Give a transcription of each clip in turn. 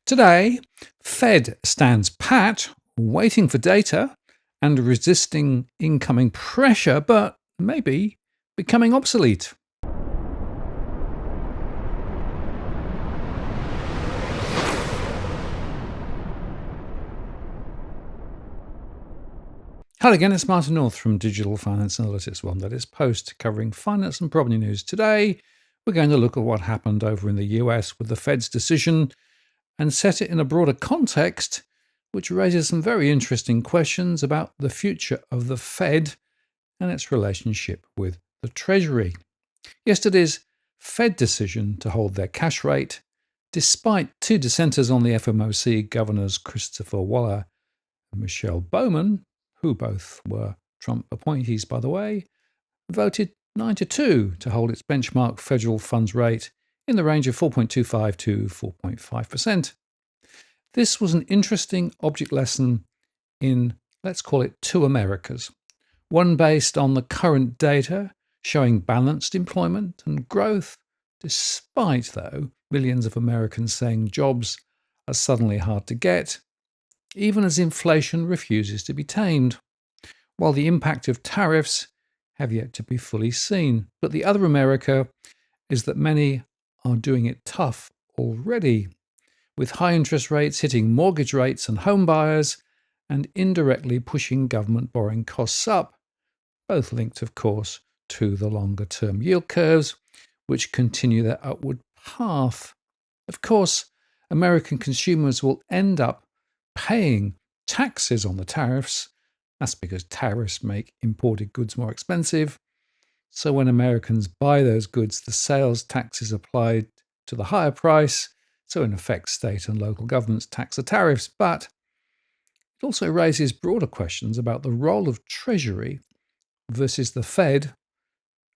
Today, Fed stands pat, waiting for data and resisting incoming pressure, but maybe becoming obsolete. Hello again, it's Martin North from Digital Finance Analytics One, that is Post, covering finance and property news. Today, we're going to look at what happened over in the US with the Fed's decision and set it in a broader context, which raises some very interesting questions about the future of the Fed and its relationship with the Treasury. Yesterday's Fed decision to hold their cash rate, despite two dissenters on the FOMC, Governors Christopher Waller and Michelle Bowman, who both were Trump appointees, by the way, voted 9-2 to hold its benchmark federal funds rate in the range of 4.25 to 4.5%. This was an interesting object lesson in, let's call it, two Americas. One based on the current data showing balanced employment and growth, despite, though, millions of Americans saying jobs are suddenly hard to get, even as inflation refuses to be tamed, while the impact of tariffs have yet to be fully seen. But the other America is that many are doing it tough already, with high interest rates hitting mortgage rates and home buyers and indirectly pushing government borrowing costs up, both linked, of course, to the longer-term yield curves, which continue their upward path. Of course, American consumers will end up paying taxes on the tariffs. That's because tariffs make imported goods more expensive. So when Americans buy those goods, the sales tax is applied to the higher price. So in effect, state and local governments tax the tariffs. But it also raises broader questions about the role of Treasury versus the Fed,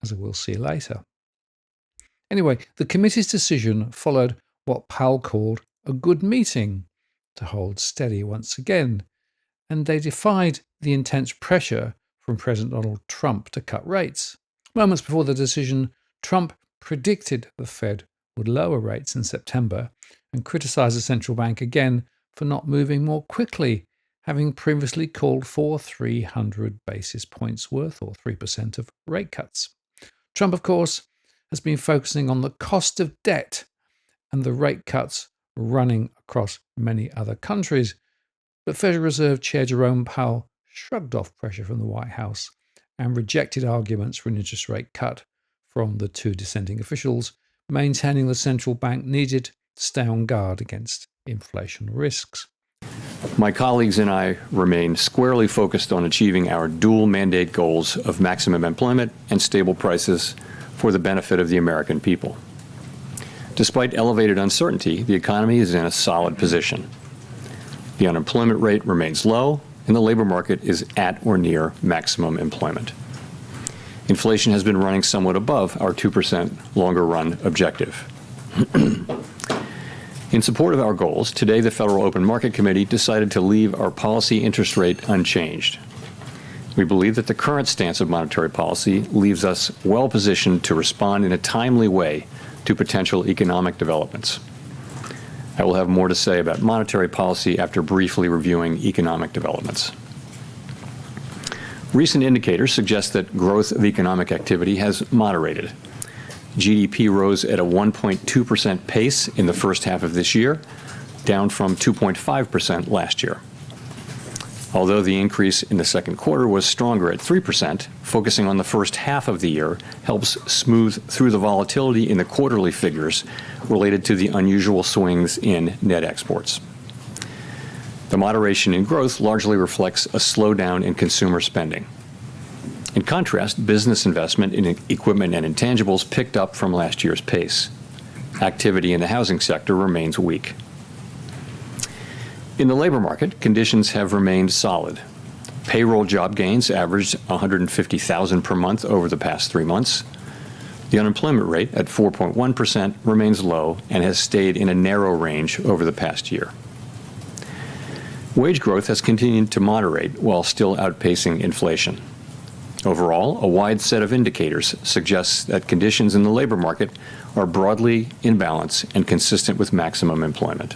as we'll see later. Anyway, the committee's decision followed what Powell called a good meeting to hold steady once again, and they defied the intense pressure from President Donald Trump to cut rates. Moments before the decision, Trump predicted the Fed would lower rates in September and criticized the central bank again for not moving more quickly, having previously called for 300 basis points worth, or 3% of rate cuts. Trump, of course, has been focusing on the cost of debt and the rate cuts running across many other countries. But Federal Reserve Chair Jerome Powell shrugged off pressure from the White House and rejected arguments for an interest rate cut from the two dissenting officials, maintaining the central bank needed to stay on guard against inflation risks. My colleagues and I remain squarely focused on achieving our dual mandate goals of maximum employment and stable prices for the benefit of the American people. Despite elevated uncertainty, the economy is in a solid position. The unemployment rate remains low, and the labor market is at or near maximum employment. Inflation has been running somewhat above our 2% longer-run objective. In support of our goals, today the Federal Open Market Committee decided to leave our policy interest rate unchanged. We believe that the current stance of monetary policy leaves us well positioned to respond in a timely way to potential economic developments. I will have more to say about monetary policy after briefly reviewing economic developments. Recent indicators suggest that growth of economic activity has moderated. GDP rose at a 1.2% pace in the first half of this year, down from 2.5% last year. Although the increase in the second quarter was stronger at 3%, focusing on the first half of the year helps smooth through the volatility in the quarterly figures related to the unusual swings in net exports. The moderation in growth largely reflects a slowdown in consumer spending. In contrast, business investment in equipment and intangibles picked up from last year's pace. Activity in the housing sector remains weak. In the labor market, conditions have remained solid. Payroll job gains averaged 150,000 per month over the past 3 months. The unemployment rate at 4.1% remains low and has stayed in a narrow range over the past year. Wage growth has continued to moderate while still outpacing inflation. Overall, a wide set of indicators suggests that conditions in the labor market are broadly in balance and consistent with maximum employment.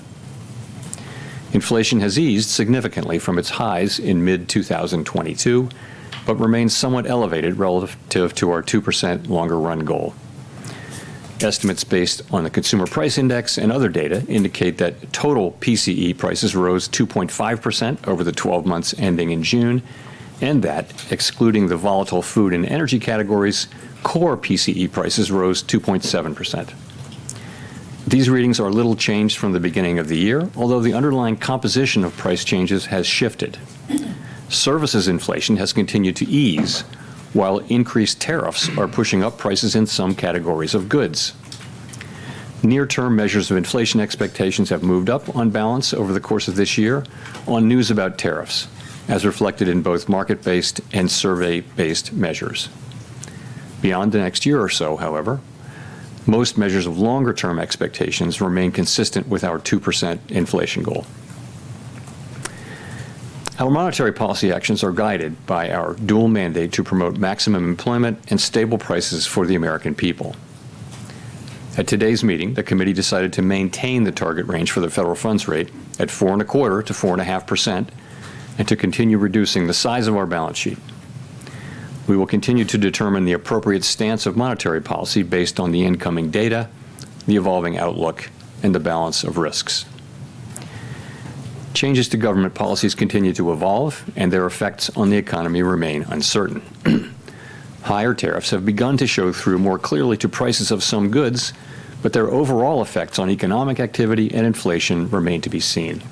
Inflation has eased significantly from its highs in mid-2022, but remains somewhat elevated relative to our 2% longer run goal. Estimates based on the Consumer Price Index and other data indicate that total PCE prices rose 2.5% over the 12 months ending in June, and that, excluding the volatile food and energy categories, core PCE prices rose 2.7%. These readings are little changed from the beginning of the year, although the underlying composition of price changes has shifted. Services inflation has continued to ease, while increased tariffs are pushing up prices in some categories of goods. Near-term measures of inflation expectations have moved up on balance over the course of this year on news about tariffs, as reflected in both market-based and survey-based measures. Beyond the next year or so, however, most measures of longer-term expectations remain consistent with our 2% inflation goal. Our monetary policy actions are guided by our dual mandate to promote maximum employment and stable prices for the American people. At today's meeting, the committee decided to maintain the target range for the federal funds rate at 4.25% to 4.5%, and to continue reducing the size of our balance sheet. We will continue to determine the appropriate stance of monetary policy based on the incoming data, the evolving outlook, and the balance of risks. Changes to government policies continue to evolve, and their effects on the economy remain uncertain. Higher tariffs have begun to show through more clearly to prices of some goods, but their overall effects on economic activity and inflation remain to be seen.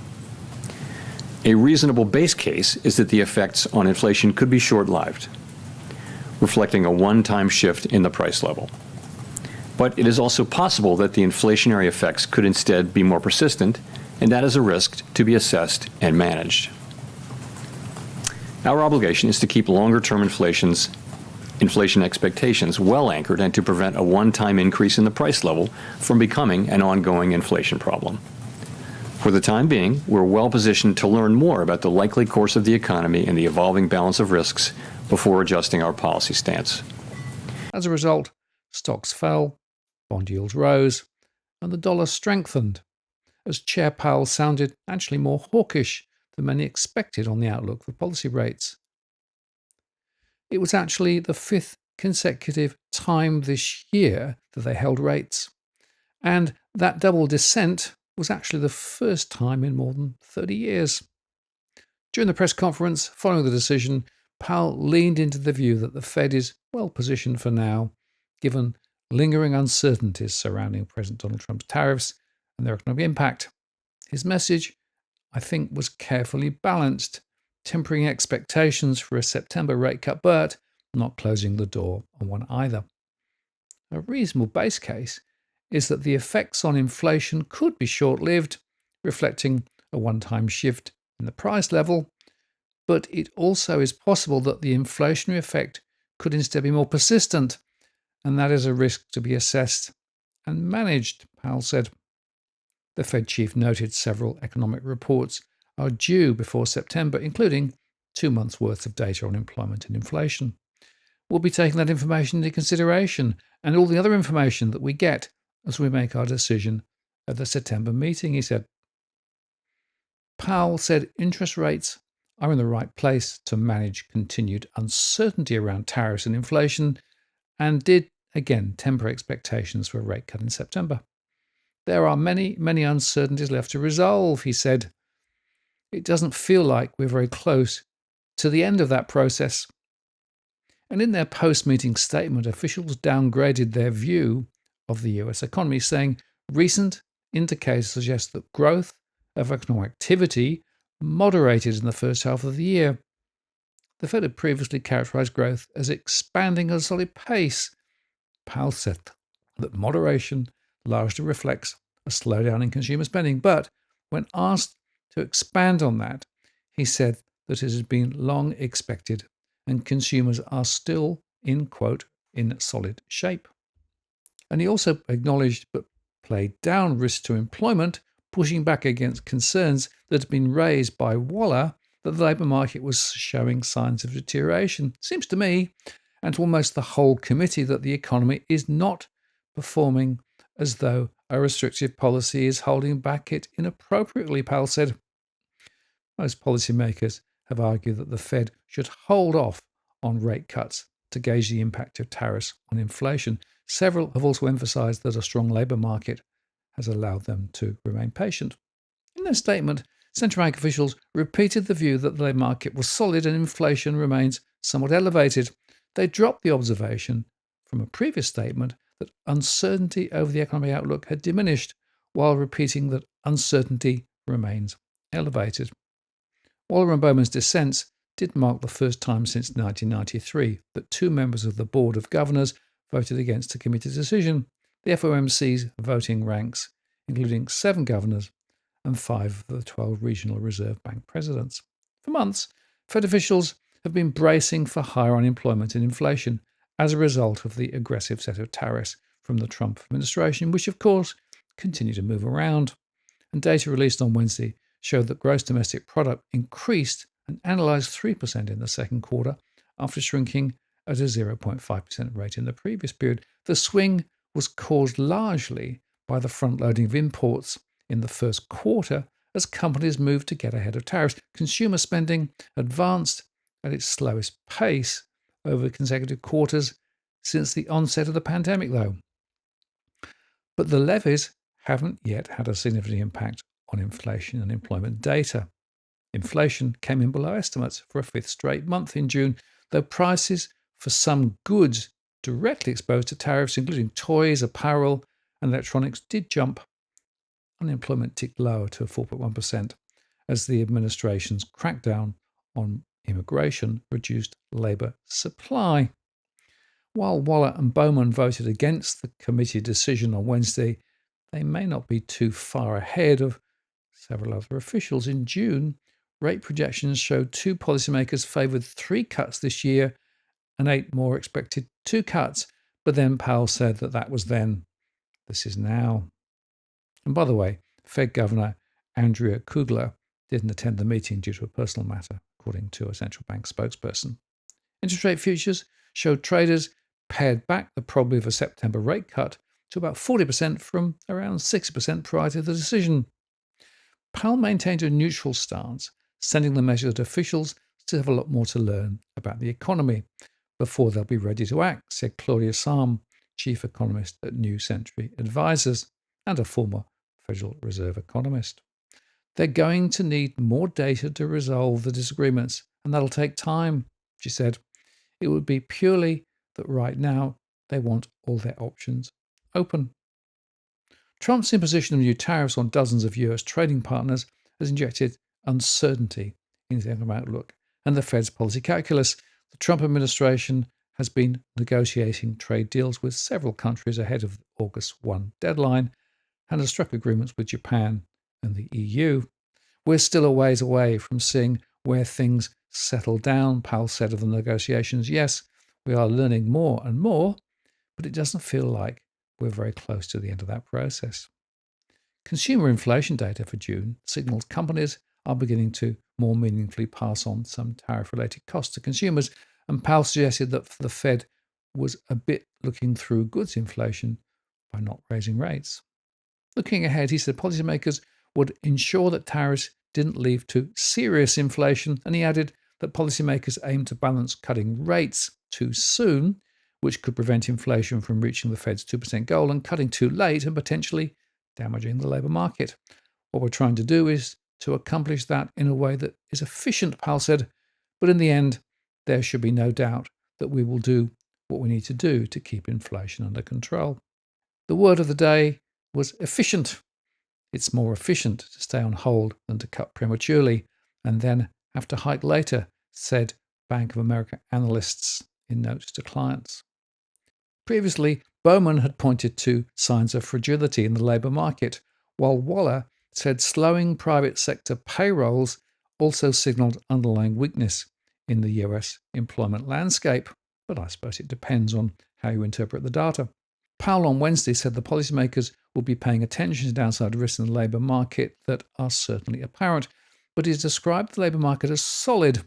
A reasonable base case is that the effects on inflation could be short-lived, reflecting a one-time shift in the price level. But it is also possible that the inflationary effects could instead be more persistent, and that is a risk to be assessed and managed. Our obligation is to keep longer-term inflation expectations well anchored and to prevent a one-time increase in the price level from becoming an ongoing inflation problem. For the time being, we're well positioned to learn more about the likely course of the economy and the evolving balance of risks before adjusting our policy stance. As a result, stocks fell, bond yields rose, and the dollar strengthened, as Chair Powell sounded actually more hawkish than many expected on the outlook for policy rates. It was actually the fifth consecutive time this year that they held rates, and that double dissent was actually the first time in more than 30 years. During the press conference following the decision, Powell leaned into the view that the Fed is well positioned for now, given lingering uncertainties surrounding President Donald Trump's tariffs and their economic impact. His message, I think, was carefully balanced, tempering expectations for a September rate cut, but not closing the door on one either. A reasonable base case is that the effects on inflation could be short-lived, reflecting a one-time shift in the price level, but it also is possible that the inflationary effect could instead be more persistent, and that is a risk to be assessed and managed, Powell said. The Fed chief noted several economic reports are due before September, including 2 months' worth of data on employment and inflation. We'll be taking that information into consideration and all the other information that we get as we make our decision at the September meeting, he said. Powell said interest rates are in the right place to manage continued uncertainty around tariffs and inflation, and did again temper expectations for a rate cut in September. There are many, many uncertainties left to resolve, he said. It doesn't feel like we're very close to the end of that process. And in their post-meeting statement, officials downgraded their view of the US economy, saying recent indicators suggest that growth of economic activity moderated in the first half of the year. The Fed had previously characterized growth as expanding at a solid pace. Powell said that moderation largely reflects a slowdown in consumer spending, but when asked to expand on that, he said that it has been long expected and consumers are still, in quote, in solid shape. And he also acknowledged but played down risks to employment, pushing back against concerns that had been raised by Waller that the labour market was showing signs of deterioration. It seems to me, and to almost the whole committee, that the economy is not performing as though a restrictive policy is holding back it inappropriately, Powell said. Most policymakers have argued that the Fed should hold off on rate cuts to gauge the impact of tariffs on inflation. Several have also emphasized that a strong labour market has allowed them to remain patient. In their statement, central bank officials repeated the view that the labour market was solid and inflation remains somewhat elevated. They dropped the observation from a previous statement that uncertainty over the economic outlook had diminished, while repeating that uncertainty remains elevated. Waller and Bowman's dissents did mark the first time since 1993 that two members of the Board of Governors voted against the committee's decision. The FOMC's voting ranks, including 7 governors and 5 of the 12 regional reserve bank presidents. For months, Fed officials have been bracing for higher unemployment and inflation as a result of the aggressive set of tariffs from the Trump administration, which of course continue to move around. And data released on Wednesday showed that gross domestic product increased and analyzed 3% in the second quarter after shrinking at a 0.5% rate in the previous period. The swing was caused largely by the front-loading of imports in the first quarter as companies moved to get ahead of tariffs. Consumer spending advanced at its slowest pace over consecutive quarters since the onset of the pandemic, though. But the levies haven't yet had a significant impact on inflation and employment data. Inflation came in below estimates for a 5th straight month in June, though prices for some goods directly exposed to tariffs, including toys, apparel, and electronics, did jump. Unemployment ticked lower to 4.1% as the administration's crackdown on immigration reduced labour supply. While Waller and Bowman voted against the committee decision on Wednesday, they may not be too far ahead of several other officials. In June, rate projections showed 2 policymakers favoured 3 cuts this year and 8 more expected 2 cuts. But then Powell said that was then. This is now. And by the way, Fed Governor Andrea Kugler didn't attend the meeting due to a personal matter, according to a central bank spokesperson. Interest rate futures showed traders pared back the probability of a September rate cut to about 40% from around 60% prior to the decision. Powell maintained a neutral stance, sending the message that officials still have a lot more to learn about the economy before they'll be ready to act, said Claudia Salm, chief economist at New Century Advisors and a former Federal Reserve economist. They're going to need more data to resolve the disagreements, and that'll take time, she said. It would be purely that right now they want all their options open. Trump's imposition of new tariffs on dozens of US trading partners has injected uncertainty into the economic outlook and the Fed's policy calculus. The Trump administration has been negotiating trade deals with several countries ahead of the August 1 deadline and has struck agreements with Japan and the EU. We're still a ways away from seeing where things settle down, Powell said of the negotiations. Yes, we are learning more and more, but it doesn't feel like we're very close to the end of that process. Consumer inflation data for June signals companies are beginning to more meaningfully pass on some tariff-related costs to consumers, and Powell suggested that the Fed was a bit looking through goods inflation by not raising rates. Looking ahead, he said policymakers would ensure that tariffs didn't lead to serious inflation, and he added that policymakers aim to balance cutting rates too soon, which could prevent inflation from reaching the Fed's 2% goal, and cutting too late and potentially damaging the labour market. What we're trying to do is to accomplish that in a way that is efficient, Powell said, but in the end, there should be no doubt that we will do what we need to do to keep inflation under control. The word of the day was efficient. It's more efficient to stay on hold than to cut prematurely and then have to hike later, said Bank of America analysts in notes to clients. Previously, Bowman had pointed to signs of fragility in the labour market, while Waller said slowing private sector payrolls also signalled underlying weakness in the US employment landscape. But I suppose it depends on how you interpret the data. Powell on Wednesday said the policymakers will be paying attention to downside risks in the labour market that are certainly apparent, but he described the labour market as solid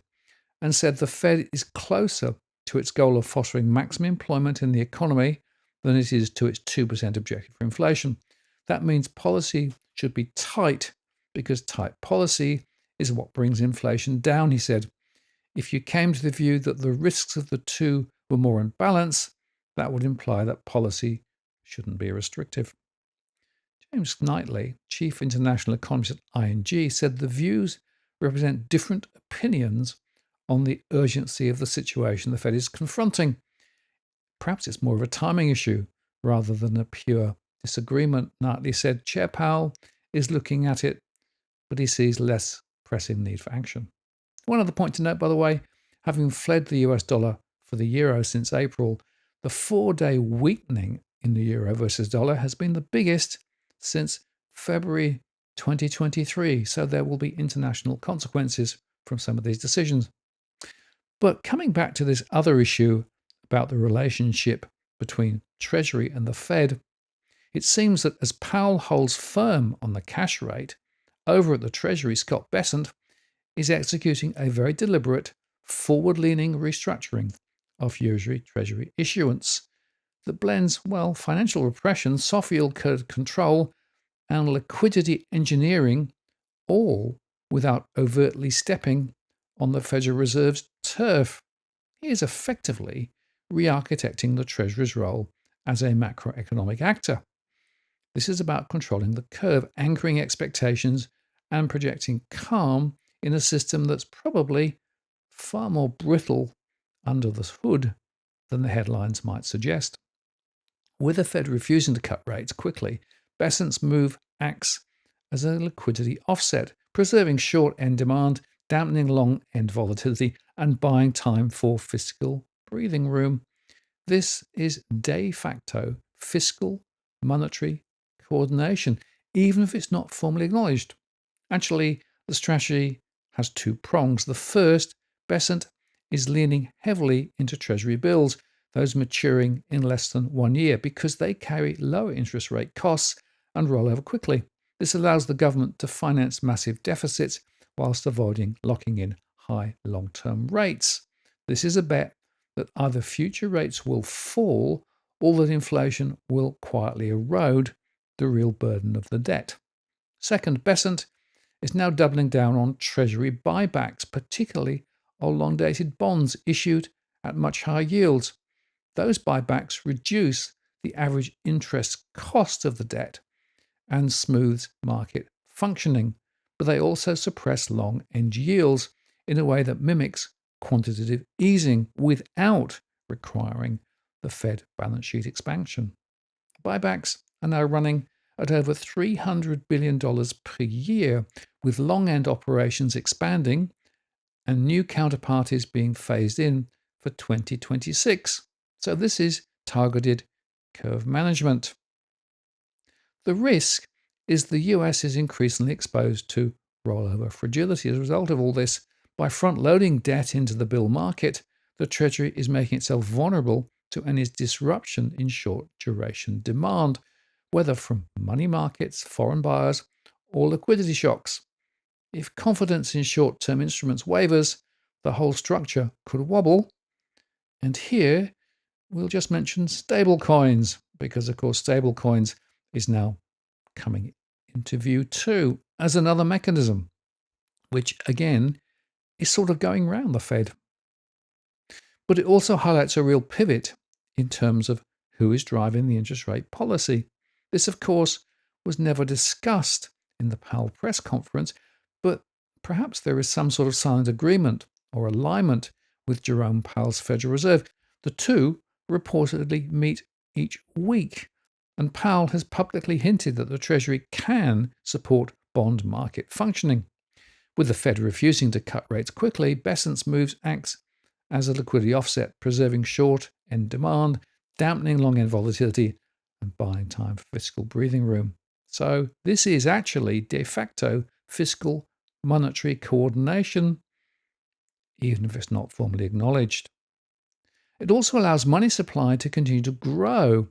and said the Fed is closer to its goal of fostering maximum employment in the economy than it is to its 2% objective for inflation. That means policy should be tight because tight policy is what brings inflation down, he said. If you came to the view that the risks of the two were more in balance, that would imply that policy shouldn't be restrictive. James Knightley, chief international economist at ING, said the views represent different opinions on the urgency of the situation the Fed is confronting. Perhaps it's more of a timing issue rather than a pure disagreement. Knightley said Chair Powell is looking at it, but he sees less pressing need for action. One other point to note, by the way, having fled the US dollar for the euro since April, the 4-day weakening in the euro versus dollar has been the biggest since February 2023. So there will be international consequences from some of these decisions. But coming back to this other issue about the relationship between Treasury and the Fed, it seems that as Powell holds firm on the cash rate, over at the Treasury, Scott Bessent is executing a very deliberate, forward-leaning restructuring of usury Treasury issuance that blends, well, financial repression, soft yield curve control, and liquidity engineering, all without overtly stepping on the Federal Reserve's turf. He is effectively re-architecting the Treasury's role as a macroeconomic actor. This is about controlling the curve, anchoring expectations, and projecting calm in a system that's probably far more brittle under the hood than the headlines might suggest. With the Fed refusing to cut rates quickly, Bessent's move acts as a liquidity offset, preserving short-end demand, dampening long-end volatility, and buying time for fiscal breathing room. This is de facto fiscal monetary coordination, even if it's not formally acknowledged. Actually, the strategy has two prongs. The first, Bessent is leaning heavily into Treasury bills, those maturing in less than 1 year, because they carry lower interest rate costs and roll over quickly. This allows the government to finance massive deficits whilst avoiding locking in high long-term rates. This is a bet that either future rates will fall or that inflation will quietly erode the real burden of the debt. Second, Bessent is now doubling down on Treasury buybacks, particularly on long-dated bonds issued at much higher yields. Those buybacks reduce the average interest cost of the debt and smooths market functioning, but they also suppress long-end yields in a way that mimics quantitative easing without requiring the Fed balance sheet expansion. Buybacks are now running at over $300 billion per year, with long-end operations expanding and new counterparties being phased in for 2026. So this is targeted curve management. The risk is the US is increasingly exposed to rollover fragility as a result of all this. By front-loading debt into the bill market, the Treasury is making itself vulnerable to any disruption in short-duration demand, whether from money markets, foreign buyers, or liquidity shocks. If confidence in short-term instruments wavers, the whole structure could wobble. And here, we'll just mention stablecoins, because, of course, stablecoins is now coming into view too as another mechanism, which, again, is sort of going round the Fed. But it also highlights a real pivot in terms of who is driving the interest rate policy. This, of course, was never discussed in the Powell press conference, but perhaps there is some sort of silent agreement or alignment with Jerome Powell's Federal Reserve. The two reportedly meet each week, and Powell has publicly hinted that the Treasury can support bond market functioning. With the Fed refusing to cut rates quickly, Bessent's moves acts as a liquidity offset, preserving short-end demand, dampening long-end volatility, and buying time for fiscal breathing room. So this is actually de facto fiscal monetary coordination, even if it's not formally acknowledged. It also allows money supply to continue to grow.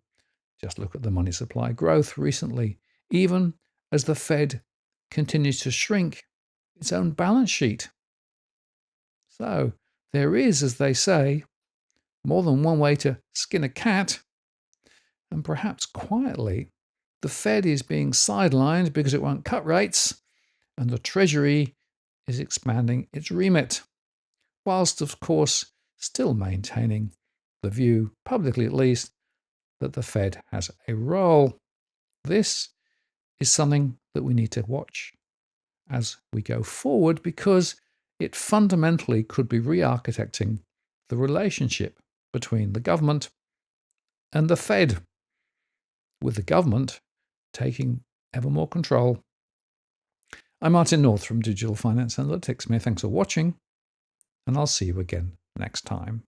Just look at the money supply growth recently, even as the Fed continues to shrink its own balance sheet. So there is, as they say, more than one way to skin a cat, and perhaps quietly, the Fed is being sidelined because it won't cut rates, and the Treasury is expanding its remit, whilst, of course, still maintaining the view, publicly at least, that the Fed has a role. This is something that we need to watch as we go forward, because it fundamentally could be re-architecting the relationship between the government and the Fed, with the government taking ever more control. I'm Martin North from Digital Finance Analytics. Many thanks for watching, and I'll see you again next time.